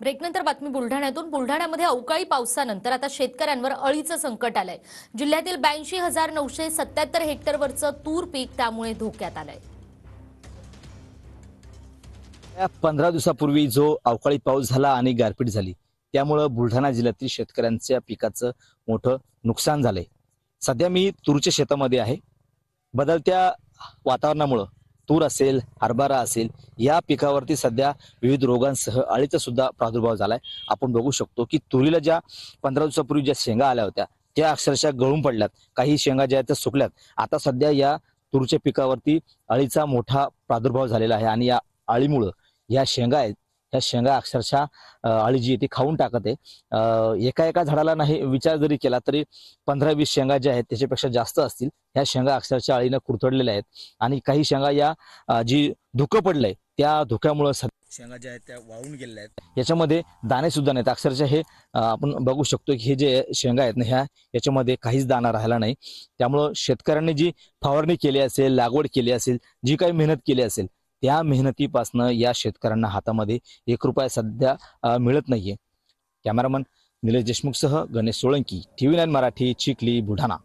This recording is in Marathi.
ब्रेकनंतर बातमी बुलढाण्यातून। बुलढाण्यामध्ये अवकाळी पावसानंतर आता शेतकऱ्यांवर अळीचं संकट आलंय। जिल्ह्यातील 82,977 हेक्टरवरचं तूर पीक त्यामुळे धोक्यात आलंय। 15 दिवसापूर्वी जो अवकाळी पाऊस झाला आणि गारपीट झाली त्यामुळे बुलढाणा जिल्ह्यातील शेतकऱ्यांच्या पिकाचं मोठं नुकसान झालंय। सध्या मी तूरच्या शेतामध्ये आहे। बदलत्या वातावरणामुळे तूर असेल, हरभरा असेल या पिकावरती सध्या विविध रोगांसह अळीचा सुद्धा प्रादुर्भाव झालाय। आपण बघू शकतो की तुरीला ज्या 15 दिवसापूर्वी ज्या शेंगा आल्या होत्या त्या अक्षरशः गळून पडल्यात, काही शेंगा ज्या आहेत त्या सुकल्यात। आता सध्या या तूरच्या पिकावरती अळीचा मोठा प्रादुर्भाव झालेला आहे आणि या अळीमुळे या शेंगा आहेत या शेंगा अक्षरशः अळी जी ती खाऊन टाकत आहे। एका एका झाडाला नाही विचार जरी केला तरी 15-20 शेंगा ज्या आहेत त्याच्यापेक्षा जास्त असतील। ह्या शेंगा अक्षरशः अळीने कुरतडलेल्या आहेत आणि काही शेंगा या जी धुकं पडलंय त्या धुक्यामुळे शेंगा ज्या आहेत त्या वाळून गेलेल्या आहेत। याच्यामध्ये दाणे सुद्धा नाहीत। अक्षरशः हे आपण बघू शकतो की हे जे शेंगा आहेत ना याच्यामध्ये काहीच दाणा राहिला नाही। त्यामुळे शेतकऱ्यांनी जी फवारणी केली असेल, लागवड केली असेल, जी काही मेहनत केली असेल त्या मेहनतीपासून या शेतकऱ्यांना हातामध्ये 1 रुपया सध्या मिळत नाहीये। कॅमेरामन निलेश देशमुखसह गणेश सोळंकी, TV9 मराठी, चिखली, बुलढाणा।